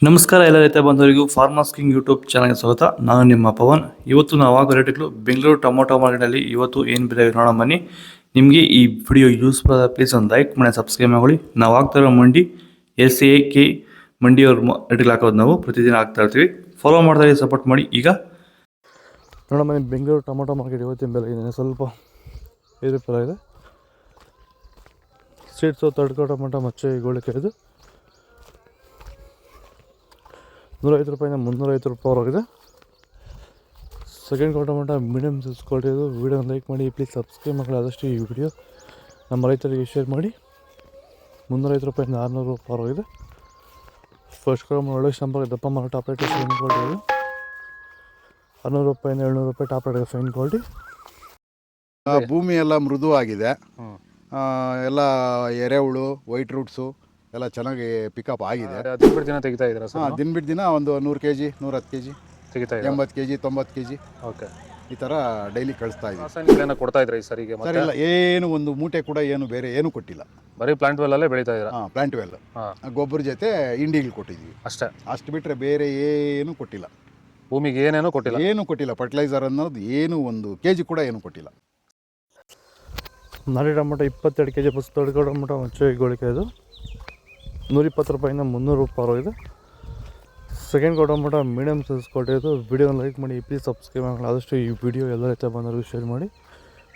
ನಮಸ್ಕಾರ ಎಲ್ಲ ರೈತ ಬಂಧುವರಿಗೂ ಫಾರ್ಮರ್ಸ್ ಕಿಂಗ್ ಯೂಟ್ಯೂಬ್ ಚಾನಲ್ಗೆ ಸ್ವಾಗತ. ನಾನು ನಿಮ್ಮ ಪವನ್. ಇವತ್ತು ನಾವು ಆಗೋ ರೇಟ್ಗಳು ಬೆಂಗಳೂರು ಟೊಮೊಟೊ ಮಾರ್ಕೆಟಲ್ಲಿ ಇವತ್ತು ಏನು ಬೆಲೆ ನೋಡೋಣ ಬನ್ನಿ. ನಿಮಗೆ ಈ ವಿಡಿಯೋ ಯೂಸ್ಫುಲ್ ಆದ ಪ್ಲೀಸ್ ಒಂದು ಲೈಕ್ ಮಾಡಿ ಸಬ್ಸ್ಕ್ರೈಬ್ ಮಾಡಿ. ನಾವು ಆಗ್ತಾ ಇರೋ ಮಂಡಿ SAK ಮಂಡಿಯವ್ರ ರೇಟ್ಗಳು ಹಾಕೋದು ನಾವು ಪ್ರತಿದಿನ ಆಗ್ತಾ ಇರ್ತೀವಿ. ಫಾಲೋ ಮಾಡ್ತಾ ಸಪೋರ್ಟ್ ಮಾಡಿ. ಈಗ ನೋಡೋಣ ಬನ್ನಿ, ಬೆಂಗಳೂರು ಟೊಮೊಟೊ ಮಾರ್ಕೆಟ್ ಇವತ್ತಿನ ಬೆಲೆ ಇದೆ ಸ್ವಲ್ಪ ಏರುಪೇರು ಇದೆ. ಸ್ಟ್ರೀಟ್ಸು ತಡ್ಕೋ ಟೊಮೊಟೊ ಮಚ್ಚೆ ಗೋಳಿಕೆ ಇದು 150 ರೂಪಾಯಿಂದ 350 ರೂಪಾಯಿವರೆಗಿದೆ. Second tomato medium size quality ಇದು. ವೀಡಿಯೋನ ಲೈಕ್ ಮಾಡಿ, ಪ್ಲೀಸ್ ಸಬ್ಸ್ಕ್ರೈಬ್ ಮಾಡಿ. ಆದಷ್ಟು ಈ ವಿಡಿಯೋ ನಮ್ಮ ರೈತರಿಗೆ ಶೇರ್ ಮಾಡಿ. 350 ರೂಪಾಯಿಂದ 600 ರೂಪಾಯಿವರೆಗಿದೆ. ಫಸ್ಟ್ ಒಳ್ಳೆ ಸಂಪರ್ಕ ದಪ್ಪ ಮರ ಟಾಪ್ ರೇಟ್ ಫೈನ್ ಕ್ವಾಲಿಟಿ ಇದು 600 ರೂಪಾಯಿಂದ 700 ರೂಪಾಯಿ ಟಾಪ್ ರೇಟ್ ಫೈನ್ ಕ್ವಾಲಿಟಿ. ಭೂಮಿ ಎಲ್ಲ ಮೃದುವಾಗಿದೆ, ಎಲ್ಲ ಎರೆಹುಳು ವೈಟ್ ರೂಟ್ಸು ಎಲ್ಲ ಚೆನ್ನಾಗಿ ಪಿಕಪ್ ಆಗಿದೆ. ದಿನ ದಿನ ತೆಗಿತಾ ಇದ್ದೀರಾ ಸರ್? ದಿನ ಬಿಟ್ಟು ದಿನ ಒಂದು 100 kg 110 kg ತೆಗಿತಾ 80 kg 90 kg ಓಕೆ, ಈ ಥರ ಡೈಲಿ ಕಳಿಸ್ತಾ ಇದ್ದೀವಿ. ರಾಸಾಯನಿಕ ಕೊಡ್ತಾ ಇದ್ರಾ ಈ ಸರಿಗೆ? ಸರ್ ಇಲ್ಲ, ಏನು ಒಂದು ಮೂಟೆ ಕೂಡ ಏನು ಬೇರೆ ಏನು ಕೊಟ್ಟಿಲ್ಲ. ಬರೀ ಪ್ಲಾಂಟ್ ವೆಲ್ಲಲ್ಲೇ ಬೆಳೀತಾ ಇದ್ದೀರಾ? ಪ್ಲಾಂಟ್ ವೆಲ್ ಗೊಬ್ಬರ ಜೊತೆ ಇಂಡಿಗಳು ಕೊಟ್ಟಿದ್ದೀವಿ ಅಷ್ಟೇ. ಅಷ್ಟು ಬಿಟ್ಟರೆ ಬೇರೆ ಏನು ಕೊಟ್ಟಿಲ್ಲ. ಭೂಮಿಗೆ ಏನೇನೂ ಕೊಟ್ಟಿಲ್ಲ? ಏನು ಕೊಟ್ಟಿಲ್ಲ. ಫರ್ಟಿಲೈಸರ್ ಅನ್ನೋದು ಏನು 1 kg ಕೂಡ ಏನು ಕೊಟ್ಟಿಲ್ಲ. ನಾಟಿ ಟೊಮೊಟೊ 22 kg ಬಸ್ ತಡ್ಕೋ ಟೊಮೊಟೊ ಮಚ್ಚೆ ಗೋಳಿಕೆ ಇದು 120 ರೂಪಾಯಿಂದ 300 ರೂಪಾಯಿವರೆಗಿದೆ. Second tomato medium size quality ಇದು. ವಿಡಿಯೋನ ಲೈಕ್ ಮಾಡಿ, ಪ್ಲೀಸ್ ಸಬ್ಸ್ಕ್ರೈಬ್ ಮಾಡಿ. ಆದಷ್ಟು ಈ ವಿಡಿಯೋ ಎಲ್ಲ ರೈತ ಬಂದವರಿಗೂ ಶೇರ್ ಮಾಡಿ.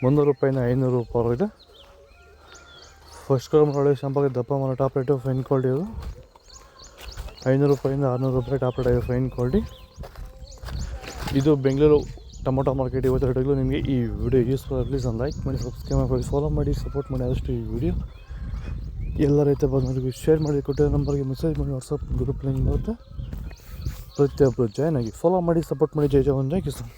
300 ರೂಪಾಯಿಂದ 500 ರೂಪಾಯಿವರೆಗಿದೆ. ಫಸ್ಟ್ ಒಳ್ಳೆ ಸಂಪರ್ಕ ದಪ್ಪ ಮರ ಟಾಪ್ ರೇಟು ಫೈನ್ ಕ್ವಾಲಿಟಿ ಇದು 500 ರೂಪಾಯಿಂದ 600 ರೂಪಾಯಿ ಟಾಪ್ ರೇಟ್ ಫೈನ್ ಕ್ವಾಲಿಟಿ. ಇದು ಬೆಂಗಳೂರು ಟೊಮೊಟೊ ಮಾರ್ಕೆಟ್ ಇವತ್ತು ರೇಟ್ಗಳು. ನಿಮಗೆ ಈ ವಿಡಿಯೋ ಯೂಸ್ಫುಲ್ ಪ್ಲೀಸ್ ಒಂದು ಲೈಕ್ ಮಾಡಿ, ಸಬ್ಸ್ಕ್ರೈಬ್ ಮಾಡಿ, ಫಾಲೋ ಮಾಡಿ, ಸಪೋರ್ಟ್ ಮಾಡಿ. ಆದಷ್ಟು ಈ ವಿಡಿಯೋ ಎಲ್ಲ ರೈತ ಬಂದವರಿಗೂ ಶೇರ್ ಮಾಡಿ. ಕೊಟ್ಟಿರೋ ನಂಬರ್ಗೆ ಮೆಸೇಜ್ ಮಾಡಿ, ವಾಟ್ಸಪ್ ಗ್ರೂಪ್ ಲಿಂಕ್ ಬರುತ್ತೆ. ಪ್ರತಿಯೊಬ್ಬರು ಜಾಯ್ನ್ ಆಗಿ ಫಾಲೋ ಮಾಡಿ, ಸಪೋರ್ಟ್ ಮಾಡಿ. ಜೈ ಜವಾನ್, ಜೈ ಕಿಸಾನ್.